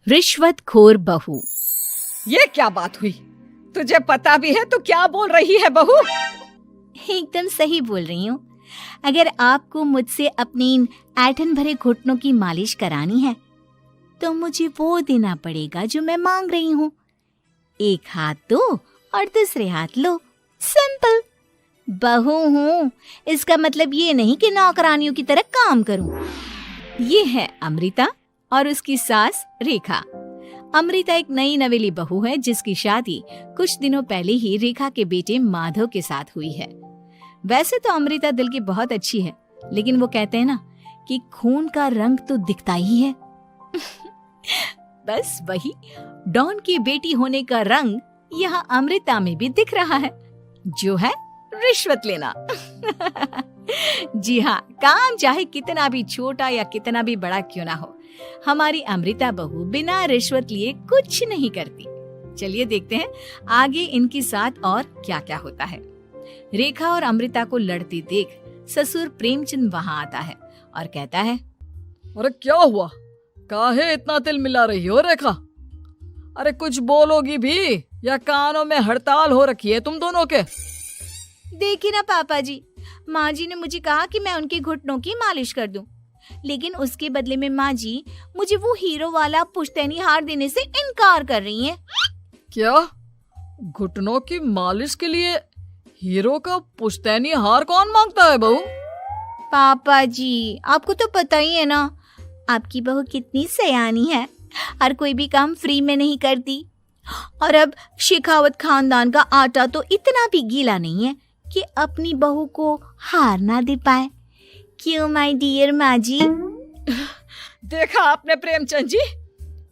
रिश्वतखोर बहू। ये क्या बात हुई? तुझे पता भी है तो क्या बोल रही है बहू? एकदम सही बोल रही हूँ। अगर आपको मुझसे अपनी इन ऐंठन भरे घुटनों की मालिश करानी है तो मुझे वो देना पड़ेगा जो मैं मांग रही हूँ। एक हाथ दो और दूसरे हाथ लो, सिंपल। बहू हूँ, इसका मतलब ये नहीं कि नौकरानियों की तरह काम करूँ। ये है अमृता और उसकी सास रेखा। अमृता एक नई नवेली बहू है जिसकी शादी कुछ दिनों पहले ही रेखा के बेटे माधव के साथ हुई है। वैसे तो अमृता दिल की बहुत अच्छी है, लेकिन वो कहते हैं ना कि खून का रंग तो दिखता ही है। बस वही डॉन की बेटी होने का रंग यहाँ अमृता में भी दिख रहा है, जो है रिश्वत लेना। जी हाँ, काम चाहे कितना भी छोटा या कितना भी बड़ा क्यों ना हो, हमारी अमृता बहू बिना रिश्वत लिए कुछ नहीं करती। चलिए देखते हैं आगे इनके साथ और क्या क्या होता है। रेखा और अमृता को लड़ते देख ससुर प्रेमचंद वहाँ आता है और कहता है, अरे क्या हुआ? काहे इतना तिल मिला रही हो रेखा? अरे कुछ बोलोगी भी या कानों में हड़ताल हो रखी है तुम दोनों के? देखिए ना पापा जी, माँ जी ने मुझे कहा कि मैं उनके घुटनों की मालिश कर दूं, लेकिन उसके बदले में माँ जी मुझे वो हीरो वाला पुश्तैनी हार देने से इनकार कर रही हैं। क्या? घुटनों की मालिश के लिए हीरो का पुश्तैनी हार कौन मांगता है बहू? पापा जी, आपको तो पता ही है ना, आपकी बहू कितनी सयानी है, हर कोई भी काम फ्री में नहीं करती। और अब शेखावत खानदान का आटा तो इतना भी गीला नहीं है कि अपनी बहू को हार ना दे पाए। क्यों माय डियर माँ जी? देखा आपने प्रेमचंद जी,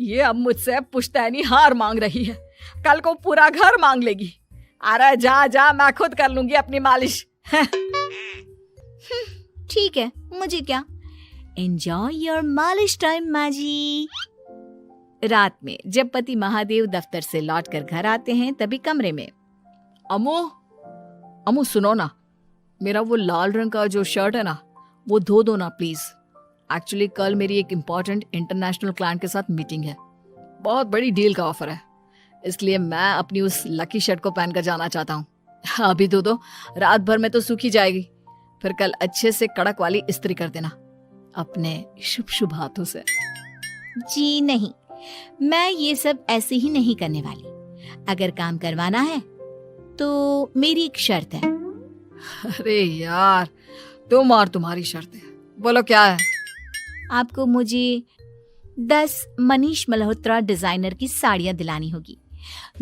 ये अब मुझसे पुश्तैनी हार मांग रही है, कल को पूरा घर मांग लेगी। अरे जा जा, मैं खुद कर लूंगी अपनी मालिश। ठीक है, मुझे क्या। एंजॉय योर मालिश टाइम माँ जी। रात में जब पति महादेव दफ्तर से लौटकर घर आते हैं तभी कमरे में, अमू सुनो ना, मेरा वो लाल रंग का जो शर्ट है ना वो धो दो ना प्लीज। एक्चुअली कल मेरी एक इम्पोर्टेंट इंटरनेशनल क्लाइंट के साथ मीटिंग है, बहुत बड़ी डील का ऑफर है, इसलिए मैं अपनी उस लकी शर्ट को पहनकर जाना चाहता हूँ। अभी धो दो, रात भर में तो सूखी जाएगी, फिर कल अच्छे से कड़क वाली इस्त्री कर देना अपने शुभ शुभ हाथों से। जी नहीं, मैं ये सब ऐसे ही नहीं करने वाली। अगर काम करवाना है तो मेरी एक शर्त है। अरे यार, तुम और तुम्हारी शर्तें, बोलो क्या है? आपको मुझे 10 मनीष मल्होत्रा डिजाइनर की साड़ियां दिलानी होगी।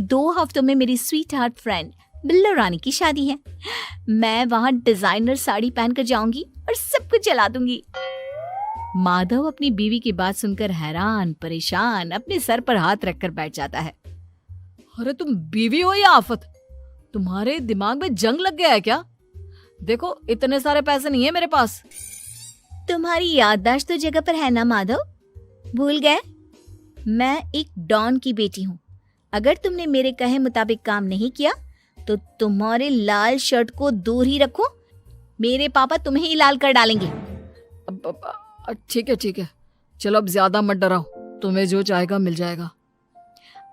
2 हफ्तों में मेरी स्वीट हार्ट फ्रेंड बिल्लो रानी की शादी है। मैं वहां डिजाइनर साड़ी पहनकर जाऊंगी और सब कुछ जला दूंगी। माधव अपनी बीवी की बात सुनकर हैरान परेशान अपने सर पर हाथ रखकर बैठ जाता है। अरे तुम बीवी हो या आफत? तुम्हारे दिमाग में जंग लग गया है क्या? देखो इतने सारे पैसे नहीं है मेरे पास। तुम्हारी याददाश्त तो जगह पर है ना माधव, भूल गए? मैं एक डॉन की बेटी हूँ। अगर तुमने मेरे कहे मुताबिक काम नहीं किया तो तुम्हारे लाल शर्ट को दूर ही रखो, मेरे पापा तुम्हें ही लाल कर डालेंगे। ठीक है, चलो अब ज्यादा मत डराओ, तुम्हें जो चाहेगा मिल जाएगा।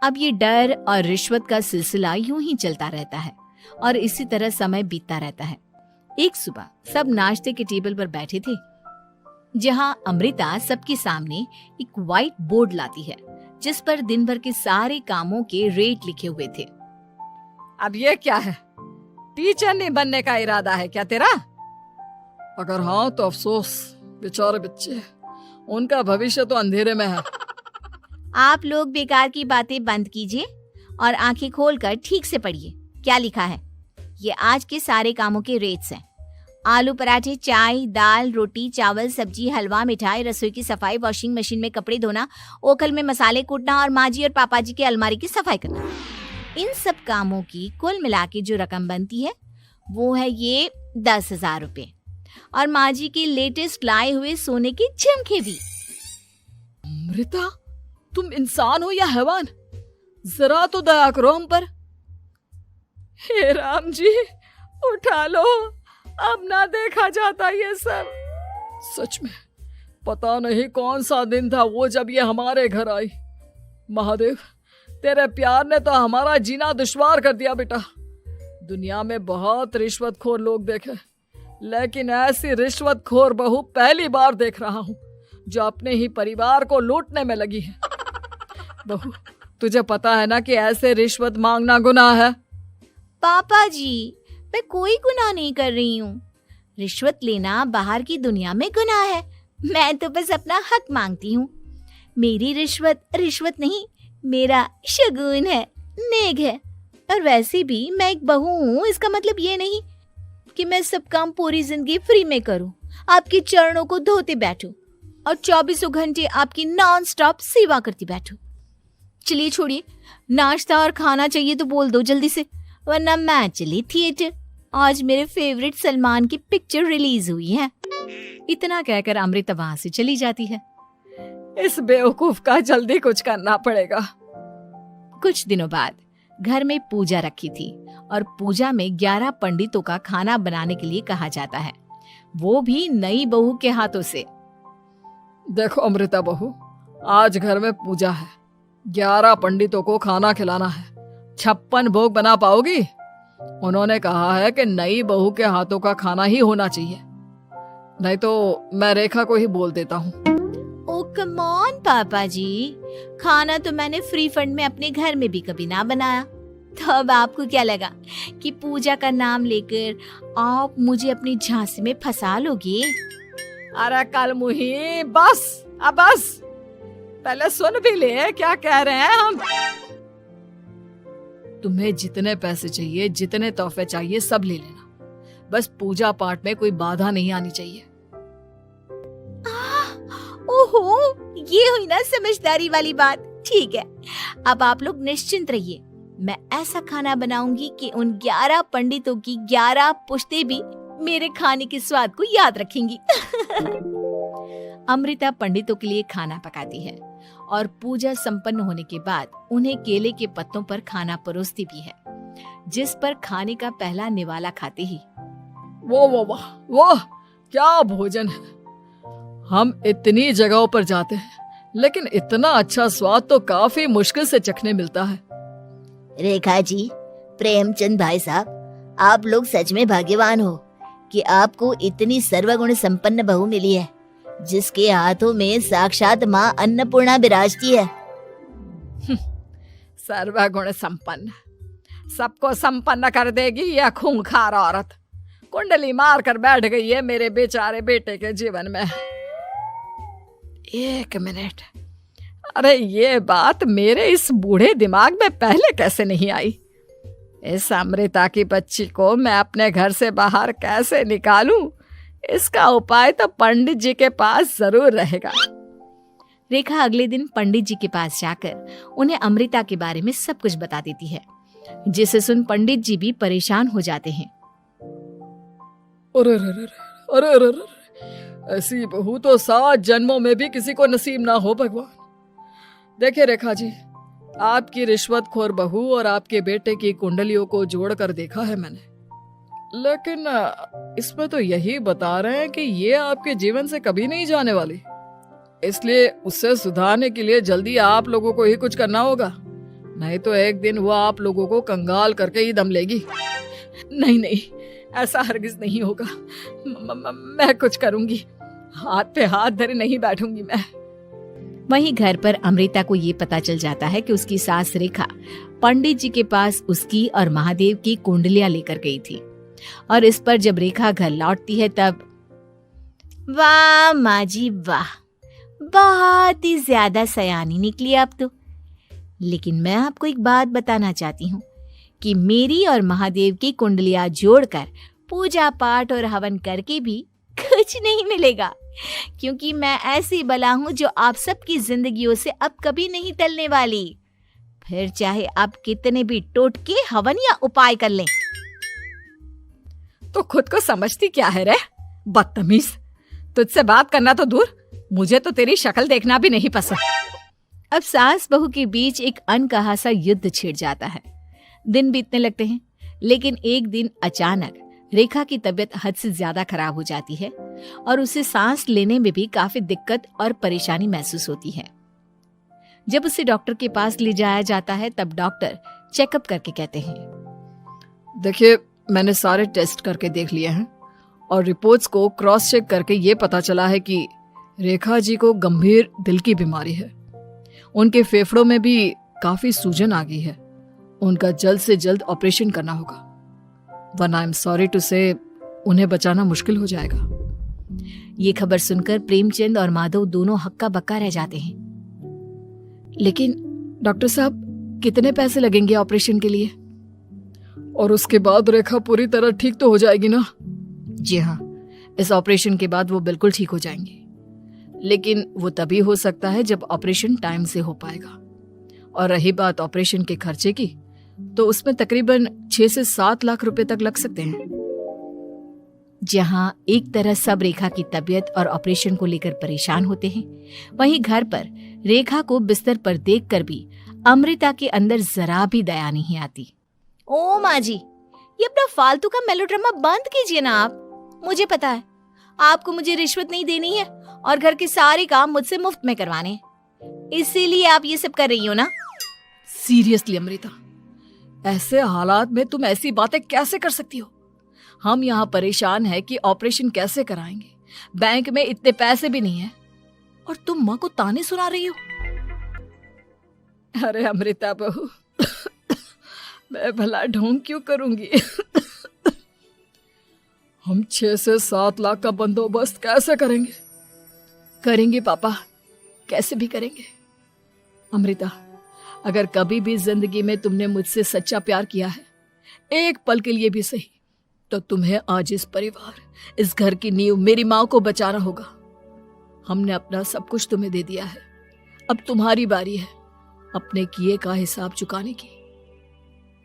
अब ये डर और रिश्वत का सिलसिला यूं ही चलता रहता है और इसी तरह समय बीतता रहता है। एक सुबह सब नाश्ते के टेबल पर बैठे थे, जहां अमृता सबके सामने एक व्हाइट बोर्ड लाती है जिस पर दिन भर के सारे कामों के रेट लिखे हुए थे। अब ये क्या है? टीचर नहीं बनने का इरादा है क्या तेरा? अगर हाँ तो अफसोस, बेचारे बच्चे, उनका भविष्य तो अंधेरे में है। आप लोग बेकार की बातें बंद कीजिए और आंखें खोलकर ठीक से पढ़िए क्या लिखा है। ये आज के सारे कामों के रेट्स हैं। आलू पराठे, चाय, दाल, रोटी, चावल, सब्जी, हलवा, मिठाई, रसोई की सफाई, वॉशिंग मशीन में कपड़े धोना, ओखल में मसाले कूटना और माँ जी और पापा जी के अलमारी की सफाई करना। इन सब कामों की कुल मिला के जो रकम बनती है वो है ये 10,000 रुपए और माँ जी के लेटेस्ट लाए हुए सोने के झुमके भी। अमृता, तुम इंसान हो या हैवान? जरा तो दया करो हम पर। हे राम जी, उठा लो, अब ना देखा जाता ये सब। सच में पता नहीं कौन सा दिन था वो जब ये हमारे घर आई। महादेव, तेरे प्यार ने तो हमारा जीना दुश्वार कर दिया बेटा। दुनिया में बहुत रिश्वतखोर लोग देखे, लेकिन ऐसी रिश्वतखोर बहू पहली बार देख रहा हूँ जो अपने ही परिवार को लूटने में लगी है। बहू, तुझे पता है ना कि ऐसे रिश्वत मांगना गुनाह है। पापा जी, मैं कोई गुनाह नहीं कर रही हूँ। रिश्वत लेना बाहर की दुनिया में गुनाह है। मैं तो बस अपना हक मांगती हूँ। मेरी रिश्वत रिश्वत नहीं, मेरा शगुन है, नेग है। और वैसे भी मैं एक बहू हूँ, इसका मतलब ये नहीं कि मैं सब काम पूरी जिंदगी फ्री में करूँ, आपके चरणों को धोते बैठूं और 24 घंटे आपकी नॉन स्टॉप सेवा करती बैठूं। चलिए छोड़िए, नाश्ता और खाना चाहिए तो बोल दो जल्दी से, वरना मैं चली थिएटर। आज मेरे फेवरेट सलमान की पिक्चर रिलीज हुई है। इतना कहकर अमृता वहां से चली जाती है। इस बेवकूफ का जल्दी कुछ करना पड़ेगा। कुछ दिनों बाद घर में पूजा रखी थी और पूजा में 11 पंडितों का खाना बनाने के लिए कहा जाता है, वो भी नई बहू के हाथों से। देखो अमृता बहू, आज घर में पूजा है, 11 पंडितों को खाना खिलाना है। 56 भोग बना पाओगी? उन्होंने कहा है कि नई बहू के हाथों का खाना ही होना चाहिए, नहीं तो मैं रेखा को ही बोल देता हूँ। ओ कम ऑन पापा जी, खाना तो मैंने फ्री फंड में अपने घर में भी कभी ना बनाया, तो अब आपको क्या लगा कि पूजा का नाम लेकर आप मुझे अपनी झांसी में फंसा लोगे? अरे कल मुही, बस अब बस, पहले सुन भी ले क्या कह रहे हैं हम। तुम्हें जितने पैसे चाहिए, जितने तोहफे चाहिए, सब ले लेना, बस पूजा पाठ में कोई बाधा नहीं आनी चाहिए। ओहो, ये हुई ना समझदारी वाली बात। ठीक है, अब आप लोग निश्चिंत रहिए, मैं ऐसा खाना बनाऊंगी कि उन 11 पंडितों की 11 पुश्तें भी मेरे खाने के स्वाद को याद रखेंगी। अमृता पंडितों के लिए खाना पकाती है और पूजा संपन्न होने के बाद उन्हें केले के पत्तों पर खाना परोसती भी है, जिस पर खाने का पहला निवाला खाते ही वो क्या भोजन है। हम इतनी जगहों पर जाते हैं, लेकिन इतना अच्छा स्वाद तो काफी मुश्किल से चखने मिलता है। रेखा जी, प्रेमचंद भाई साहब, आप लोग सच में भाग्यवान हो कि आपको इतनी सर्वगुण संपन्न बहू मिली है, जिसके हाथों में साक्षात माँ अन्नपूर्णा विराजती है। सर्वगुण संपन्न, सबको संपन्न कर देगी यह खूंखार औरत। कुंडली मार कर बैठ गई है मेरे बेचारे बेटे के जीवन में। एक मिनट, अरे ये बात मेरे इस बूढ़े दिमाग में पहले कैसे नहीं आई? इस अमृता की बच्ची को मैं अपने घर से बाहर कैसे निकालूं? इसका उपाय तो पंडित जी के पास जरूर रहेगा। रेखा अगले दिन पंडित जी के पास जाकर उन्हें अमृता के बारे में सब कुछ बता देती है, जिसे सुन पंडित जी भी परेशान हो जाते हैं। अरे, ऐसी बहू तो 7 जन्मों में भी किसी को नसीब ना हो भगवान। देखिए रेखा जी, आपकी रिश्वतखोर बहू और आपके बेटे की कुंडलियों को जोड़कर देखा है मैंने, लेकिन इसमें तो यही बता रहे हैं कि ये आपके जीवन से कभी नहीं जाने वाली। इसलिए उससे सुधारने के लिए जल्दी आप लोगों को ही कुछ करना होगा, नहीं तो एक दिन वो आप लोगों को कंगाल करके ही दम लेगी। नहीं, ऐसा हरगिज नहीं होगा। मैं कुछ करूंगी, हाथ पे हाथ धरे नहीं बैठूंगी मैं। वहीं घर पर अमृता को ये पता चल जाता है कि उसकी सास रेखा पंडित जी के पास उसकी और महादेव की कुंडलियां लेकर गई थी, और इस पर जब रेखा घर लौटती है तब वाह माँ जी वाह, बहुत ही ज्यादा सयानी निकली आप तो। लेकिन मैं आपको एक बात बताना चाहती हूँ कि मेरी और महादेव की कुंडलियां जोड़कर पूजा पाठ और हवन करके भी कुछ नहीं मिलेगा, क्योंकि मैं ऐसी बला हूं जो आप सबकी जिंदगियों से अब कभी नहीं टलने वाली, फिर चाहे आप कितने भी टोटके हवन या उपाय कर लें। तो खुद को समझती क्या है रे बदतमीज, तुझसे बात करना तो दूर, मुझे तो तेरी शक्ल देखना भी नहीं पसंद। अब सास बहू के बीच एक अनकहा सा युद्ध छिड़ जाता है। दिन बीतने लगते हैं, लेकिन एक दिन अचानक रेखा की तबीयत हद से ज्यादा खराब हो जाती है और उसे सांस लेने में भी काफी दिक्कत और परेशानी महसूस होती है। जब उसे डॉक्टर के पास ले जाया जाता है तब डॉक्टर चेकअप करके कहते हैं, देखिए, मैंने सारे टेस्ट करके देख लिए हैं और रिपोर्ट्स को क्रॉस चेक करके ये पता चला है कि रेखा जी को गंभीर दिल की बीमारी है। उनके फेफड़ों में भी काफी सूजन आ गई है। उनका जल्द से जल्द ऑपरेशन करना होगा, वरना आई एम सॉरी टू से उन्हें बचाना मुश्किल हो जाएगा। ये खबर सुनकर प्रेमचंद और माधव दोनों हक्का बक्का रह जाते हैं। लेकिन डॉक्टर साहब, कितने पैसे लगेंगे ऑपरेशन के लिए? और उसके बाद रेखा पूरी तरह ठीक तो हो जाएगी ना? जी हाँ, इस ऑपरेशन के बाद वो बिल्कुल ठीक हो जाएंगे, लेकिन वो तभी हो सकता है जब ऑपरेशन टाइम से हो पाएगा। और रही बात ऑपरेशन के खर्चे की, तो उसमें तकरीबन 6 से 7 लाख रुपए तक लग सकते हैं। जहां एक तरह सब रेखा की तबीयत और ऑपरेशन को लेकर परेशान होते हैं, वहीं घर पर रेखा को बिस्तर पर देखकर भी अमृता के अंदर जरा भी दया नहीं आती। ओ माँ जी, ये अपना फालतू का मेलोड्रामा बंद कीजिए ना आप। मुझे पता है आपको मुझे रिश्वत नहीं देनी है और घर के सारे काम मुझसे मुफ्त में करवाने हैं, इसीलिए आप ये सब कर रही हो ना। सीरियसली अमृता, ऐसे हालात में तुम ऐसी बातें कैसे कर सकती हो? हम यहाँ परेशान हैं कि ऑपरेशन कैसे कराएंगे, बैंक में इतने पैसे भी नहीं है, और तुम माँ को ताने सुना रही हो। अरे अमृता बहू, मैं भला ढोंग क्यों करूंगी? हम 6 से 7 लाख का बंदोबस्त कैसे करेंगे? करेंगे पापा, कैसे भी करेंगे। अमृता, अगर कभी भी जिंदगी में तुमने मुझसे सच्चा प्यार किया है, एक पल के लिए भी सही, तो तुम्हें आज इस परिवार, इस घर की नींव, मेरी माँ को बचाना होगा। हमने अपना सब कुछ तुम्हें दे दिया है, अब तुम्हारी बारी है अपने किए का हिसाब चुकाने की।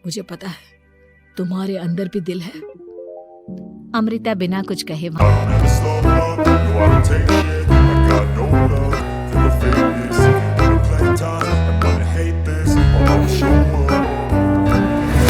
मुझे पता है तुम्हारे अंदर भी दिल है। अमृता बिना कुछ कहे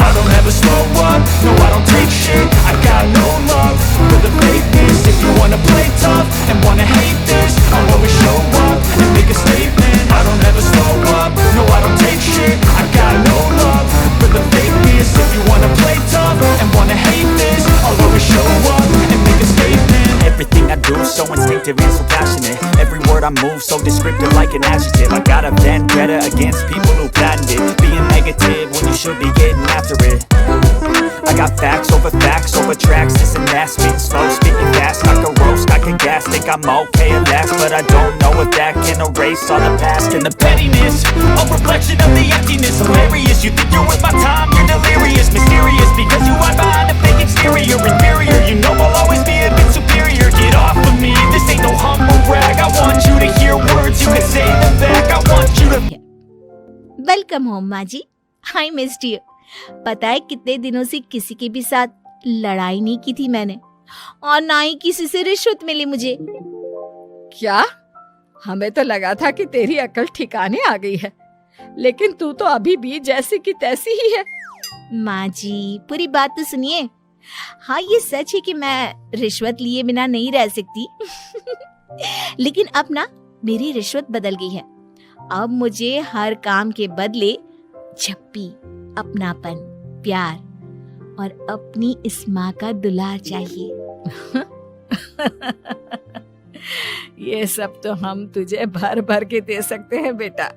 I don't ever slow up, no I don't take shit. I got no love for the fakeness. If you wanna play tough and wanna hate this, I'll always show up and make a statement. I don't ever slow up, no I don't take shit. I got no love for the fakeness. If you wanna play tough and wanna hate this, I'll always show up and make a statement. Everything I do so instinctive and so passionate. Every word I move so descriptive like an adjective. I got a vendetta against people who patented being negative when you should be getting after it. I got facts over tracks, this and that. Spitting slow, speaking fast, I can roast, I can gas. Think I'm okay at last, but I don't know if that can erase all the past. And the pettiness, a reflection of the emptiness. Hilarious, you think you're worth my time, you're delirious. Mysterious, because you hide behind a fake exterior. Inferior, you know I'll always be a bit superior. Get off of me, this ain't no humble brag. I want you to hear words, you can say them back. I want you to... welcome home माँ जी, I missed you. पता है कितने दिनों से किसी के भी साथ लड़ाई नहीं की थी मैंने, और ना ही किसी से रिश्वत मिली मुझे। क्या? हमें तो लगा था कि तेरी अकल ठिकाने आ गई है, लेकिन तू तो अभी भी जैसी की तैसी ही है। माँ जी, पूरी बात तो सुनिए। हाँ, ये सच है कि मैं रिश्वत लिए बिना नहीं रह सकती। लेकिन अब ना मेरी रिश्वत बदल गई है। अब मुझे हर काम के बदले झप्पी, अपनापन, प्यार और अपनी इस माँ का दुलार चाहिए। ये सब तो हम तुझे भर भर के दे सकते हैं बेटा।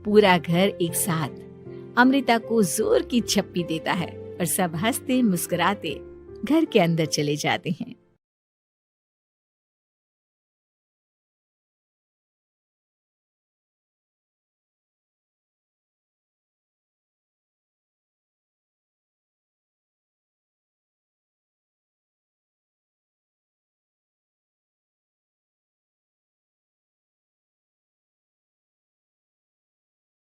पूरा घर एक साथ अमृता को जोर की झप्पी देता है और सब हंसते मुस्कुराते घर के अंदर चले जाते हैं।